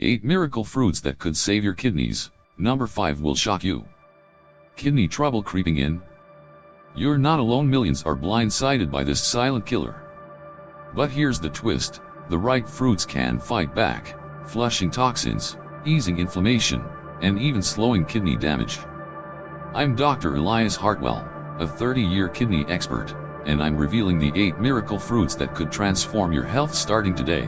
8 miracle fruits that could save your kidneys. Number 5 will shock you. Kidney trouble creeping in? You're not alone, millions are blindsided by this silent killer. But here's the twist, the right fruits can fight back, flushing toxins, easing inflammation, and even slowing kidney damage. I'm Dr. Elias Hartwell, a 30-year kidney expert, and I'm revealing the 8 miracle fruits that could transform your health starting today.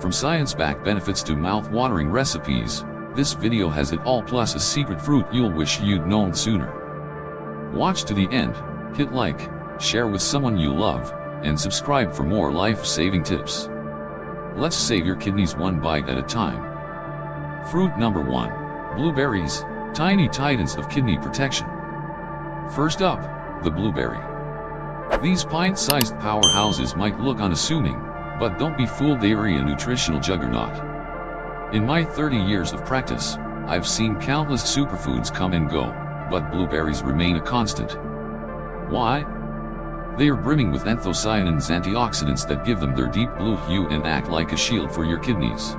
From science-backed benefits to mouth-watering recipes, this video has it all, plus a secret fruit you'll wish you'd known sooner. Watch to the end, hit like, share with someone you love, and subscribe for more life-saving tips. Let's save your kidneys one bite at a time. Fruit number 1. Blueberries, tiny titans of kidney protection. First up, the blueberry. These pint-sized powerhouses might look unassuming, but don't be fooled, they're a nutritional juggernaut. In my 30 years of practice, I've seen countless superfoods come and go, but blueberries remain a constant. Why? They are brimming with anthocyanins, antioxidants that give them their deep blue hue and act like a shield for your kidneys.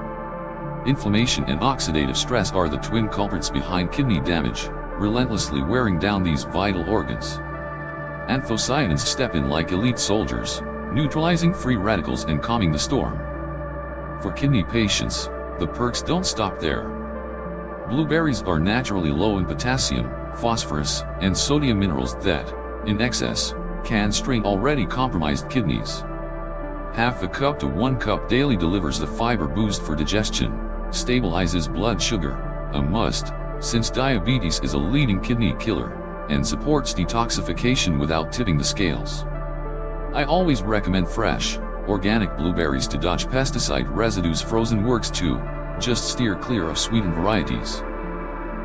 Inflammation and oxidative stress are the twin culprits behind kidney damage, relentlessly wearing down these vital organs. Anthocyanins step in like elite soldiers, neutralizing free radicals and calming the storm. For kidney patients, the perks don't stop there. Blueberries are naturally low in potassium, phosphorus, and sodium minerals that, in excess, can strain already compromised kidneys. Half a cup to 1 cup daily delivers the fiber boost for digestion, stabilizes blood sugar, a must, since diabetes is a leading kidney killer, and supports detoxification without tipping the scales. I always recommend fresh, organic blueberries to dodge pesticide residues. Frozen works too, just steer clear of sweetened varieties.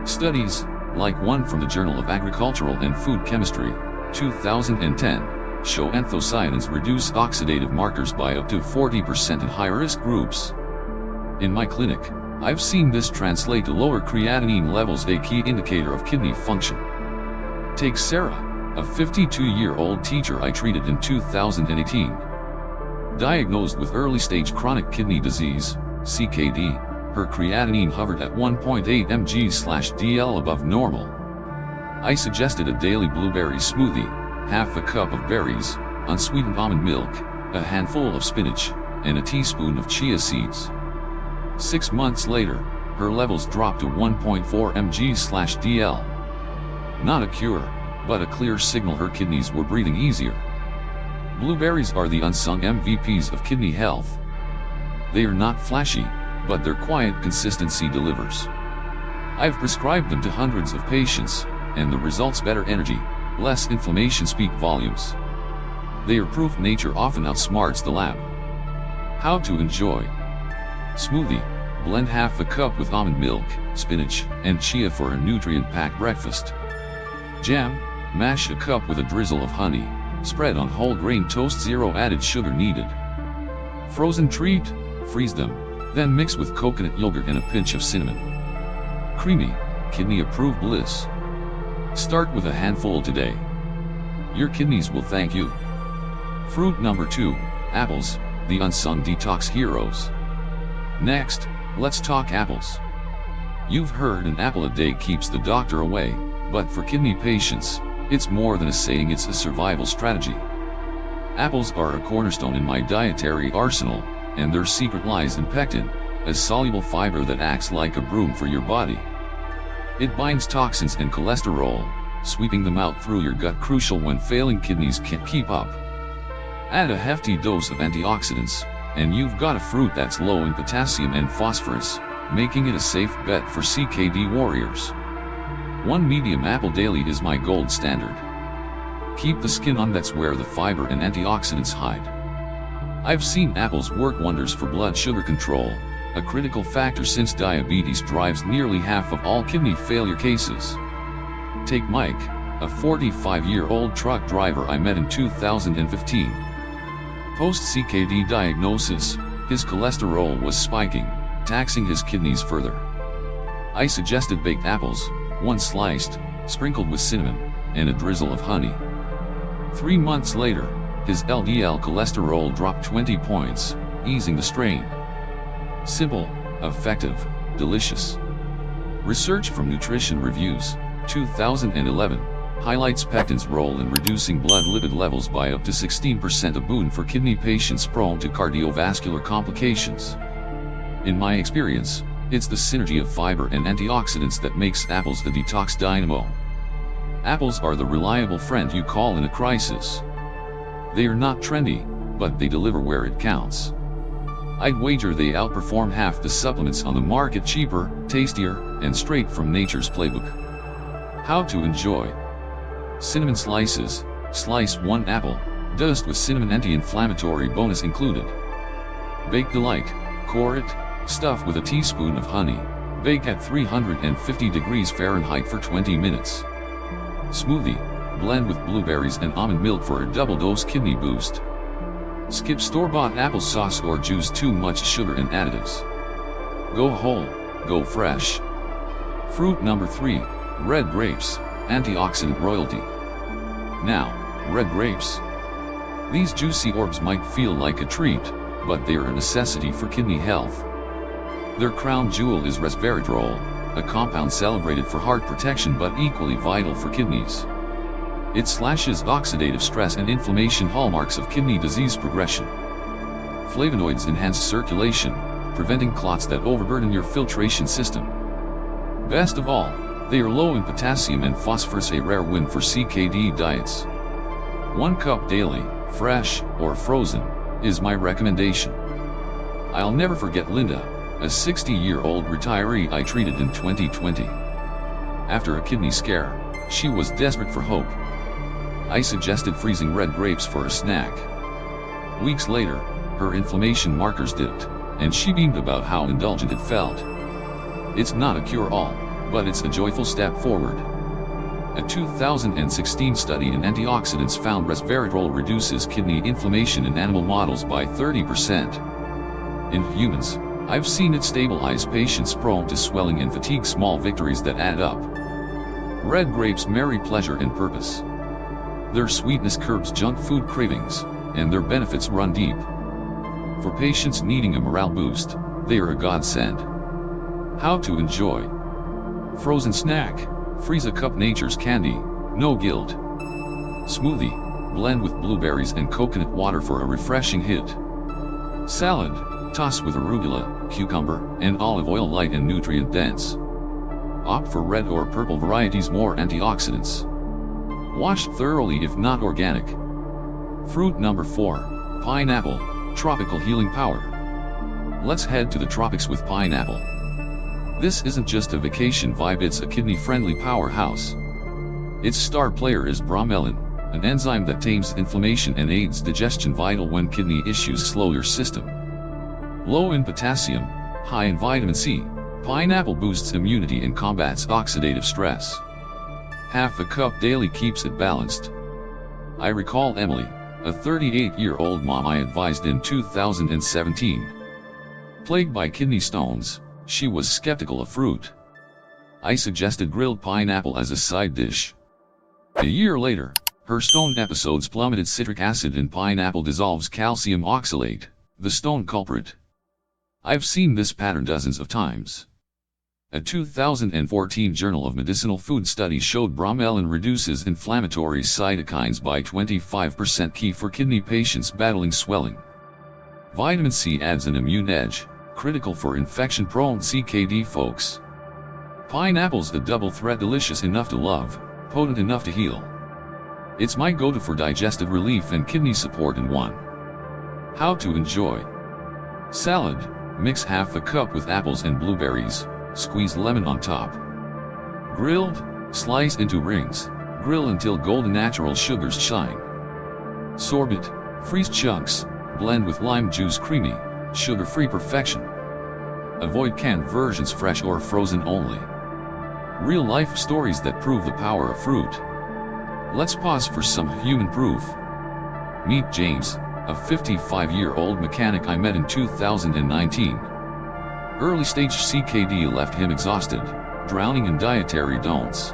Studies, like one from the Journal of Agricultural and Food Chemistry, 2010, show anthocyanins reduce oxidative markers by up to 40% in high-risk groups. In my clinic, I've seen this translate to lower creatinine levels, a key indicator of kidney function. Take Sarah, a 52-year-old teacher I treated in 2018. Diagnosed with early-stage chronic kidney disease, CKD, her creatinine hovered at 1.8 mg/dl above normal. I suggested a daily blueberry smoothie, half a cup of berries, unsweetened almond milk, a handful of spinach, and a teaspoon of chia seeds. 6 months later, her levels dropped to 1.4 mg/dl. Not a cure, but a clear signal her kidneys were breathing easier. Blueberries are the unsung MVPs of kidney health. They are not flashy, but their quiet consistency delivers. I've prescribed them to hundreds of patients, and the results: better energy, less inflammation, speak volumes. They are proof nature often outsmarts the lab. How to enjoy. Smoothie: blend half a cup with almond milk, spinach, and chia for a nutrient-packed breakfast. Jam: mash a cup with a drizzle of honey, spread on whole grain toast, 0 added sugar needed. Frozen treat: freeze them, then mix with coconut yogurt and a pinch of cinnamon. Creamy, kidney-approved bliss. Start with a handful today. Your kidneys will thank you. Fruit number 2, apples, the unsung detox heroes. Next, let's talk apples. You've heard an apple a day keeps the doctor away, but for kidney patients, it's more than a saying, it's a survival strategy. Apples are a cornerstone in my dietary arsenal, and their secret lies in pectin, a soluble fiber that acts like a broom for your body. It binds toxins and cholesterol, sweeping them out through your gut, crucial when failing kidneys can't keep up. Add a hefty dose of antioxidants, and you've got a fruit that's low in potassium and phosphorus, making it a safe bet for CKD warriors. 1 medium apple daily is my gold standard. Keep the skin on, that's where the fiber and antioxidants hide. I've seen apples work wonders for blood sugar control, a critical factor since diabetes drives nearly half of all kidney failure cases. Take Mike, a 45-year-old truck driver I met in 2015. Post-CKD diagnosis, his cholesterol was spiking, taxing his kidneys further. I suggested baked apples, 1 sliced, sprinkled with cinnamon, and a drizzle of honey. 3 months later, his LDL cholesterol dropped 20 points, easing the strain. Simple, effective, delicious. Research from Nutrition Reviews, 2011, highlights pectin's role in reducing blood lipid levels by up to 16%, a boon for kidney patients prone to cardiovascular complications. In my experience, it's the synergy of fiber and antioxidants that makes apples the detox dynamo. Apples are the reliable friend you call in a crisis. They are not trendy, but they deliver where it counts. I'd wager they outperform half the supplements on the market, cheaper, tastier, and straight from nature's playbook. How to enjoy. Cinnamon slices. Slice 1 apple, dust with cinnamon, anti-inflammatory bonus included. Bake delight. Core it, stuff with a teaspoon of honey. Bake at 350 degrees Fahrenheit for 20 minutes. Smoothie. Blend with blueberries and almond milk for a double-dose kidney boost. Skip store-bought applesauce or juice, too much sugar and additives. Go whole, go fresh. Fruit number 3, red grapes, antioxidant royalty. Now, red grapes. These juicy orbs might feel like a treat, but they are a necessity for kidney health. Their crown jewel is resveratrol, a compound celebrated for heart protection but equally vital for kidneys. It slashes oxidative stress and inflammation, hallmarks of kidney disease progression. Flavonoids enhance circulation, preventing clots that overburden your filtration system. Best of all, they are low in potassium and phosphorus, a rare win for CKD diets. 1 cup daily, fresh or frozen, is my recommendation. I'll never forget Linda, a 60-year-old retiree I treated in 2020. After a kidney scare, she was desperate for hope. I suggested freezing red grapes for a snack. Weeks later, her inflammation markers dipped, and she beamed about how indulgent it felt. It's not a cure-all, but it's a joyful step forward. A 2016 study in antioxidants found resveratrol reduces kidney inflammation in animal models by 30%. In humans, I've seen it stabilize patients prone to swelling and fatigue, small victories that add up. Red grapes marry pleasure and purpose. Their sweetness curbs junk food cravings, and their benefits run deep. For patients needing a morale boost, they are a godsend. How to enjoy. Frozen snack. Freeze a cup, nature's candy, no guilt. Smoothie. Blend with blueberries and coconut water for a refreshing hit. Salad. Toss with arugula, cucumber, and olive oil, light and nutrient dense. Opt for red or purple varieties, more antioxidants. Washed thoroughly if not organic. Fruit number 4, pineapple, tropical healing power. Let's head to the tropics with pineapple. This isn't just a vacation vibe, it's a kidney-friendly powerhouse. Its star player is bromelain, an enzyme that tames inflammation and aids digestion, vital when kidney issues slow your system. Low in potassium, high in vitamin C, pineapple boosts immunity and combats oxidative stress. Half a cup daily keeps it balanced. I recall Emily, a 38-year-old mom I advised in 2017. Plagued by kidney stones, she was skeptical of fruit. I suggested grilled pineapple as a side dish. A year later, her stone episodes plummeted. Citric acid in pineapple dissolves calcium oxalate, the stone culprit. I've seen this pattern dozens of times. A 2014 Journal of Medicinal Food study showed bromelain reduces inflammatory cytokines by 25%, key for kidney patients battling swelling. Vitamin C adds an immune edge, critical for infection-prone CKD folks. Pineapple's a double threat, delicious enough to love, potent enough to heal. It's my go-to for digestive relief and kidney support in one. How to enjoy. Salad. Mix half a cup with apples and blueberries. Squeeze lemon on top. Grilled. Slice into rings. Grill until golden, natural sugars shine. Sorbet. Freeze chunks. Blend with lime juice, creamy, sugar-free perfection. Avoid canned versions, fresh or frozen only. Real-life stories that prove the power of fruit. Let's pause for some human proof. Meet James, a 55-year-old mechanic I met in 2019. Early-stage CKD left him exhausted, drowning in dietary don'ts.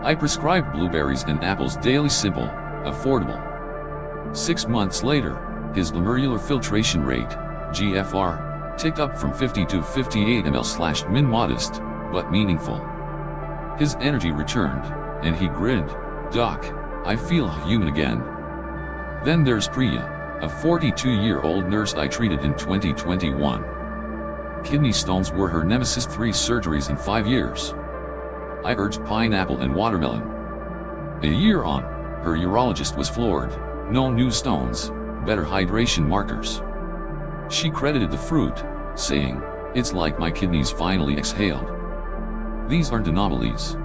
I prescribed blueberries and apples daily, simple, affordable. 6 months later, his glomerular filtration rate, GFR, ticked up from 50 to 58 ml/min, modest, but meaningful. His energy returned, and he grinned, "Doc, I feel human again." Then there's Priya, a 42-year-old nurse I treated in 2021. Kidney stones were her nemesis, 3 surgeries in 5 years. I urged pineapple and watermelon. A year on, her urologist was floored. No new stones, better hydration markers. She credited the fruit, saying, "It's like my kidneys finally exhaled." These aren't anomalies.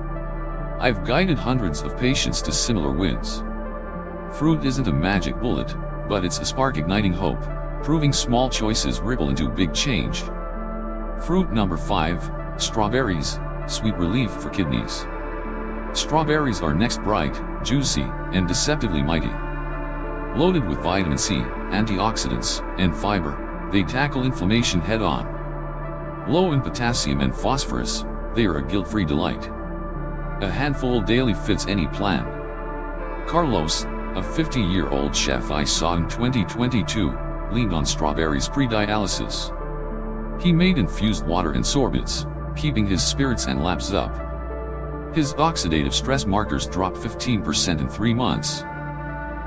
I've guided hundreds of patients to similar wins. Fruit isn't a magic bullet, but it's a spark igniting hope, proving small choices ripple into big change. Fruit number 5, strawberries, sweet relief for kidneys. Strawberries are next, bright, juicy, and deceptively mighty. Loaded with vitamin C, antioxidants, and fiber, they tackle inflammation head-on. Low in potassium and phosphorus, they are a guilt-free delight. A handful daily fits any plan. Carlos, a 50-year-old chef I saw in 2022, leaned on strawberries pre-dialysis. He made infused water and sorbets, keeping his spirits and labs up. His oxidative stress markers dropped 15% in 3 months.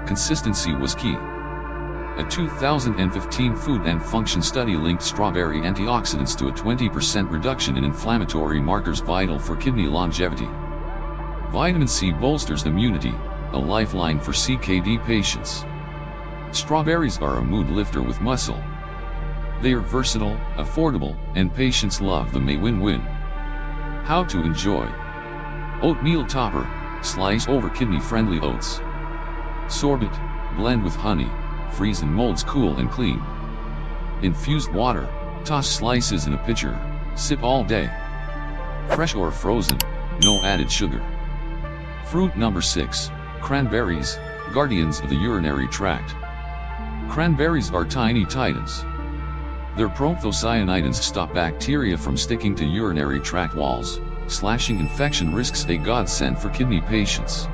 Consistency was key. A 2015 Food and Function study linked strawberry antioxidants to a 20% reduction in inflammatory markers vital for kidney longevity. Vitamin C bolsters immunity, a lifeline for CKD patients. Strawberries are a mood lifter with muscle. They are versatile, affordable, and patients love them. A win-win. How to enjoy. Oatmeal topper, slice over kidney-friendly oats. Sorbet, blend with honey, freeze in molds cool and clean. Infused water, toss slices in a pitcher, sip all day. Fresh or frozen, no added sugar. Fruit number 6, cranberries, guardians of the urinary tract. Cranberries are tiny titans. Their prothocyanidins stop bacteria from sticking to urinary tract walls, slashing infection risks. A godsend for kidney patients.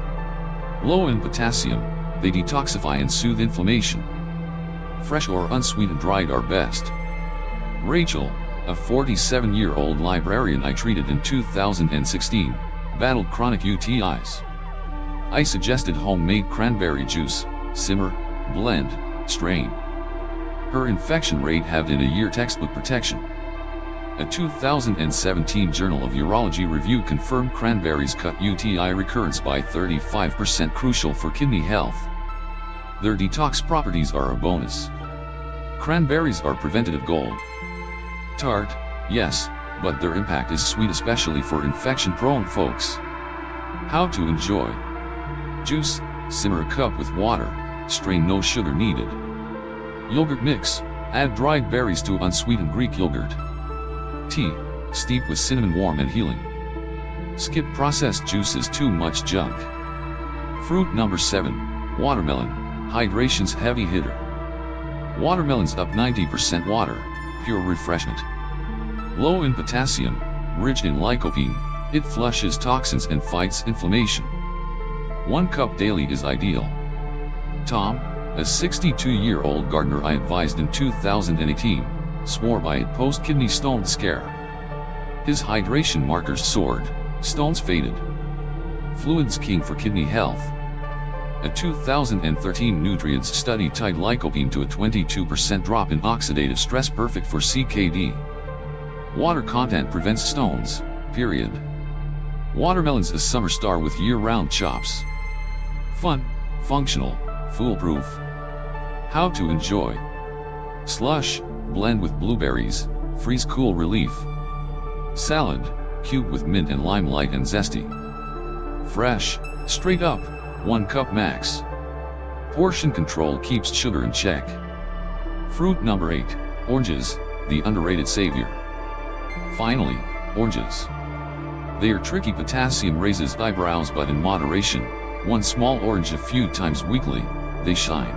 Low in potassium, they detoxify and soothe inflammation. Fresh or unsweetened dried are best. Rachel, a 47-year-old librarian I treated in 2016, battled chronic UTIs. I suggested homemade cranberry juice, simmer, blend, strain. Her infection rate halved in a year. Textbook protection. A 2017 Journal of Urology review confirmed cranberries cut UTI recurrence by 35%, crucial for kidney health. Their detox properties are a bonus. Cranberries are preventative gold. Tart, yes, but their impact is sweet, especially for infection-prone folks. How to enjoy. Juice, simmer a cup with water, strain, no sugar needed. Yogurt mix, add dried berries to unsweetened Greek yogurt. Tea, steep with cinnamon, warm and healing. Skip processed juices, too much junk. Fruit number 7, watermelon, hydration's heavy hitter. Watermelon's up 90% water, pure refreshment. Low in potassium, rich in lycopene, it flushes toxins and fights inflammation. 1 cup daily is ideal. Tom, a 62-year-old gardener I advised in 2018, swore by it post-kidney stone scare. His hydration markers soared, stones faded. Fluids king for kidney health. A 2013 nutrients study tied lycopene to a 22% drop in oxidative stress, perfect for CKD. Water content prevents stones, period. Watermelon's a summer star with year-round chops. Fun, functional, foolproof. How to enjoy. Slush, blend with blueberries, freeze cool relief. Salad, cube with mint and lime, light and zesty. Fresh, straight up, 1 cup max. Portion control keeps sugar in check. Fruit number 8, oranges, the underrated savior. Finally, oranges. They are tricky. Potassium raises eyebrows, but in moderation. 1 small orange a few times weekly, they shine.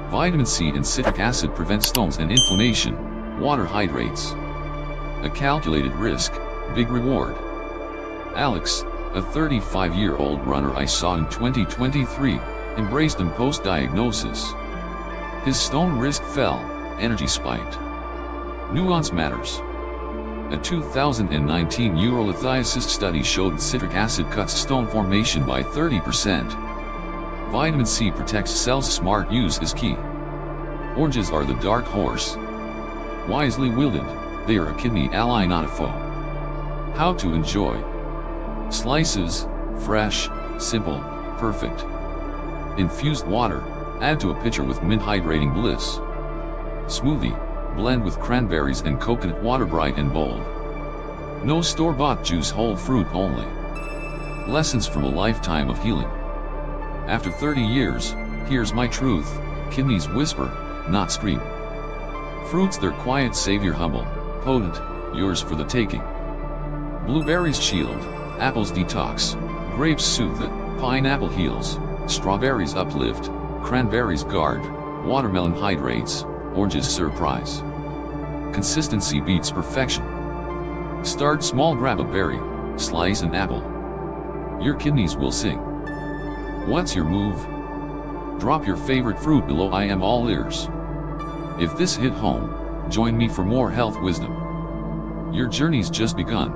Vitamin C and citric acid prevent stones and inflammation. Water hydrates. A calculated risk, big reward. Alex, a 35-year-old runner I saw in 2023, embraced them post-diagnosis. His stone risk fell, energy spiked. Nuance matters. A 2019 urolithicist study showed citric acid cuts stone formation by 30%. Vitamin C protects cells. Smart use is key. Oranges are the dark horse. Wisely wielded, they are a kidney ally, not a foe. How to enjoy. Slices, fresh, simple, perfect. Infused water, add to a pitcher with mint, hydrating bliss. Smoothie, blend with cranberries and coconut water, bright and bold. No store-bought juice, whole fruit only. Lessons from a lifetime of healing. After 30 years, here's my truth: kidneys whisper, not scream. Fruits, their quiet savior, humble, potent, yours for the taking. Blueberries shield, apples detox, grapes soothe, pineapple heals, strawberries uplift, cranberries guard, watermelon hydrates, oranges surprise. Consistency beats perfection. Start small, grab a berry, slice an apple. Your kidneys will sing. What's your move? Drop your favorite fruit below. I am all ears. If this hit home, join me for more health wisdom. Your journey's just begun.